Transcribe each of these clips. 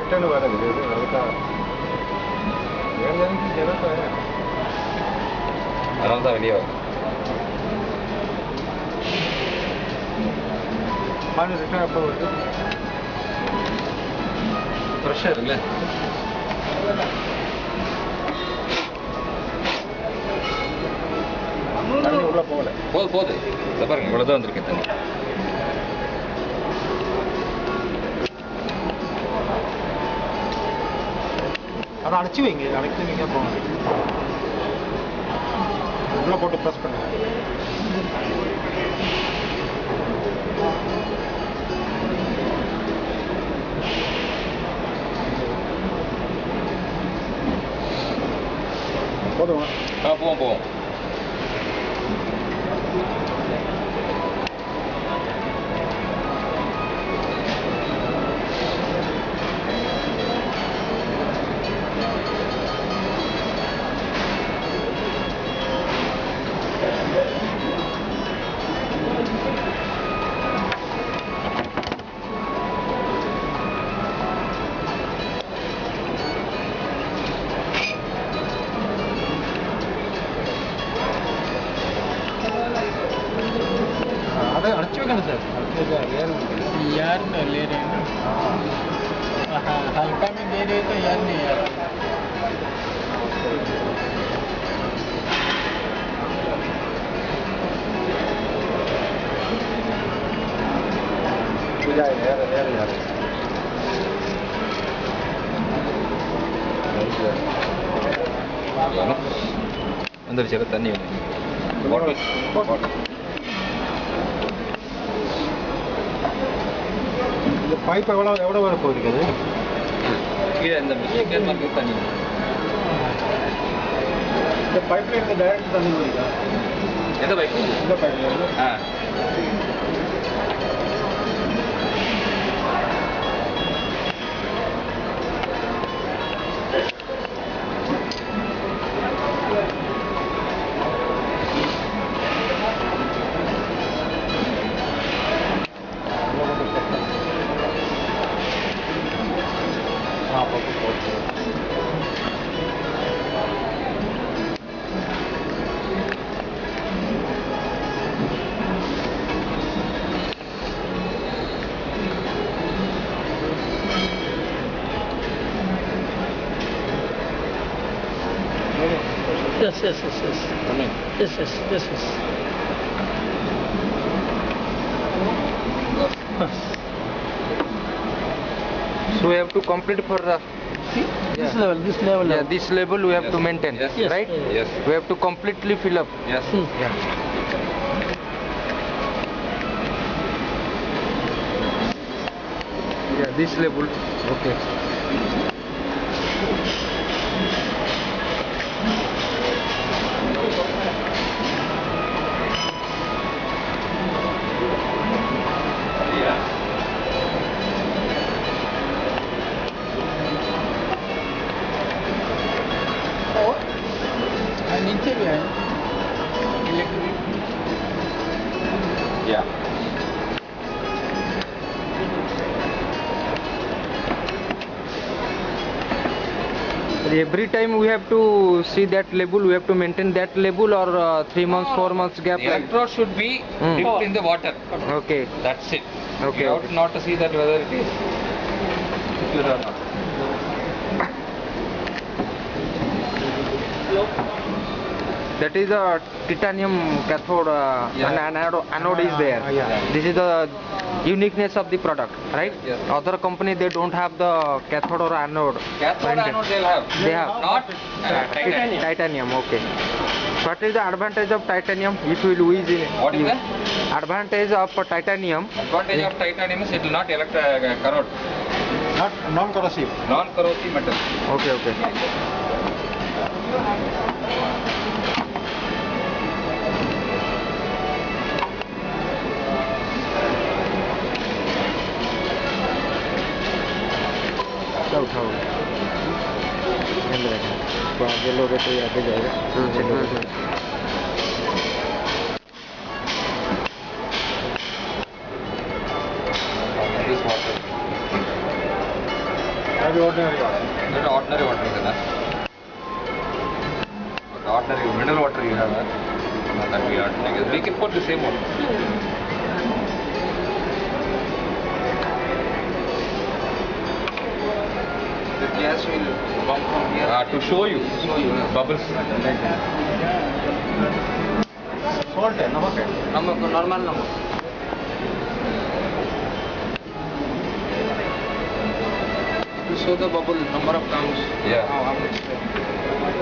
Return वाला दे दे लड़का यार जाने की जरूरत है आराम से வெளியே पानी रिटर्न அப்போ வருது பிரஷர் இல்ல தண்ணி உள்ள போகல போகுது இத பாருங்க இவ்வளவு தான் வந்திருக்கு தண்ணி அதை அடைச்சி வைங்க அடைச்சி வைங்க போங்க உள்ள போட்டு ப்ரெஸ் பண்ணுங்க போதுமா போவோம் अड़च वे यार ले रहे हैं ना हल्का में दे रहे तो यार नहीं यार अंदर चलो तन्नी இந்த பைப் எவ்வளோ வர போகுது அது கீழே இந்த மிஷின் மாதிரி தண்ணி இந்த பைப்ல இருந்து டைரக்ட் தண்ணி வருதா எந்த பைப் இந்த பைப்ல இருந்து Yes. So we have to complete for the this level. Yeah, this level we have to maintain, yes. Right? Yes. We have to completely fill up. Yes. Yeah. Yeah, this level. Okay. नीचे भी है electric या every time we have to see that level, we have to maintain that level, or 3 months 4 months gap. The electrode should be dipped in the water. Okay, that's it. Okay, you have not to see that whether it is secure or not. That is a titanium cathode, and anode is there. This is the uniqueness of the product, right? Yes. Other company, they don't have the cathode or anode. Cathode anode they have. Not titanium. Okay. What is the advantage of titanium if we will use it? What is the advantage of titanium? Advantage of titanium is it will not corrode. Not non-corrosive. Non-corrosive metal. Okay. उठाओ आगे लोगे तो आगे जाएगा ordinary water. That ordinary water is enough. Okay, ordinary mineral water you have. That we are taking. We can put the same water. The gas will come from here. To show you bubbles. Salt है, नमक है. Namak, normal namak. To show the bubble number of counts. Yeah. How much?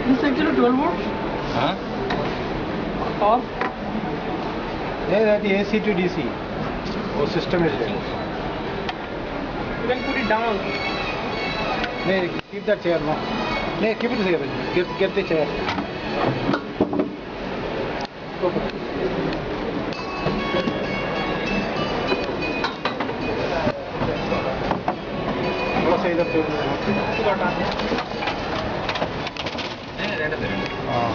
This actually 12 volts Huh? or Yeah, that AC to DC. वो system is there. you can put it down. No, keep that chair, no. No, keep it here. Get the chair. Go for it. थोड़ा सा इधर तो हाँ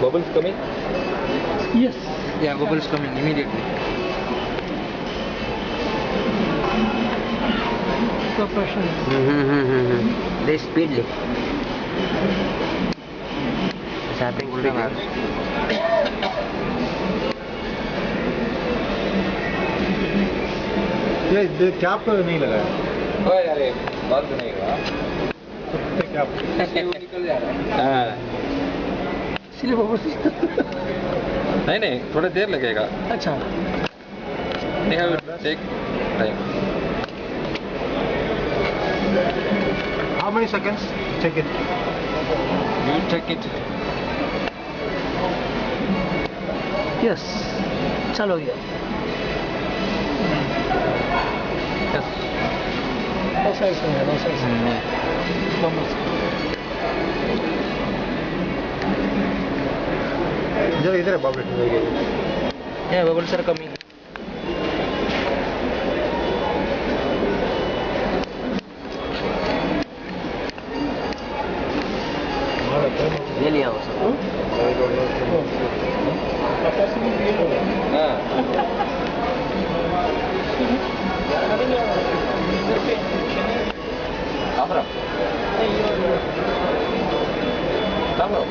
Bubbles coming? Yes. Yeah, bubbles coming immediately. The pressure. They speedily. It's happening quickly. ये cap नहीं लगा है ओए यार ये बंद नहीं हुआ. कैप निकल जा रहा है. हाँ. इसलिए bubbles. नहीं थोड़ा देर लगेगा. अच्छा. They have to take time. How many seconds? Check it. You check it. Yes. चलो गया. Yes. No size नहीं है, no size. Bubbles. इधर है bubble. Yeah, bubbles are coming. ले लिया वो सब. हाँ. Kamera. Kamera.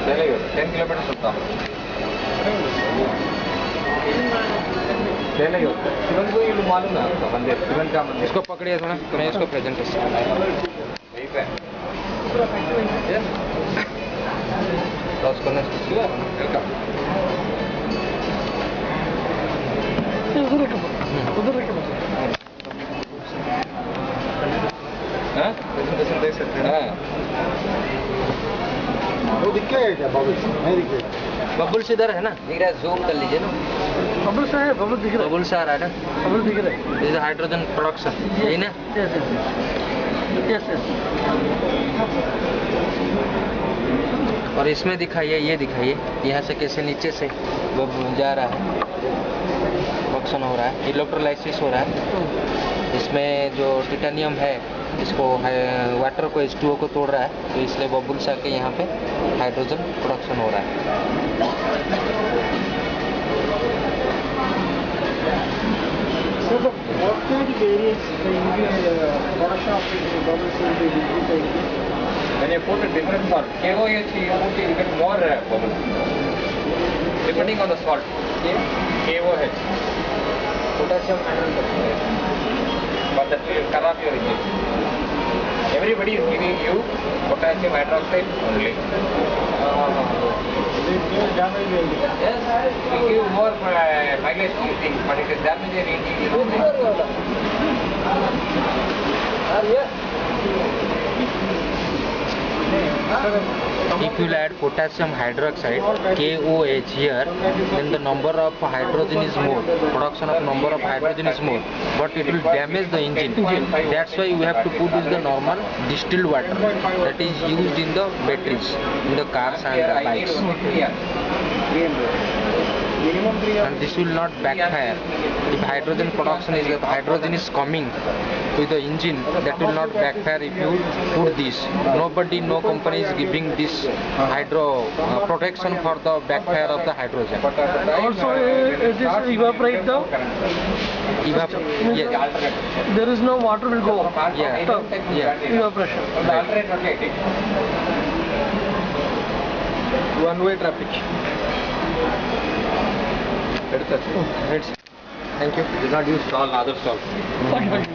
चलेगा 10 किलोमीटर चलता हूँ. चलेगा. शिवन को ये मालूम है आपका मंदिर. शिवन का मंदिर. इसको पकड़िए थोड़ा. मैं इसको प्रेजेंटेशन. यही पे. Yes. लॉस करना. Sure. Welcome. उधर रखो. उधर रखो. हाँ? प्रेजेंटेशन देख सकते हैं. हाँ. वो दिख क्या है क्या बबल? नहीं दिख रहा. बबल्स इधर है ना, दिख रहा है, जूम कर लीजिए ना, बबल से है, बबल दिख रहा है, बबल्स आ रहा है ना, बबल दिख रहा है. दिस इज हाइड्रोजन प्रोडक्शन, यही ना. Yes, yes, yes. Yes, yes. और इसमें दिखाइए, ये दिखाइए यहाँ से कैसे नीचे से वो जा रहा है, प्रोडक्शन हो रहा है, इलेक्ट्रोलाइसिस हो रहा है. इसमें जो टिटेनियम है इसको वाटर को H2O को तोड़ रहा है, तो इसलिए बबल्स आके यहाँ पे हाइड्रोजन प्रोडक्शन हो रहा है. So the what kind of various production of the bubbles will be increased? When you put a different salt, KOH you get more bubbles. Depending on the salt. KOH. Potassium But that will corrupt your engine. Everybody is giving you potassium hydroxide only. They will damage the engine. Yes, we give more mileage to things, but it is damaging engine. You know. If you add potassium hydroxide KOH here, then the number of hydrogen is more, production of number of hydrogen is more, but it will damage the engine. That's why we have to put is the normal distilled water that is used in the batteries, in the cars and the bikes. Minimum 3 And this will not backfire. If hydrogen production is, if hydrogen is coming to the engine, that will not backfire if you put this. Nobody, no company is giving this hydro protection for the backfire of the hydrogen. Also, it is evaporate the, Yes. there is no water will go up. Yeah. Top. Yeah. Evaporation. One-way traffic. Thank you. Did not use stall, other stall. Fine, fine.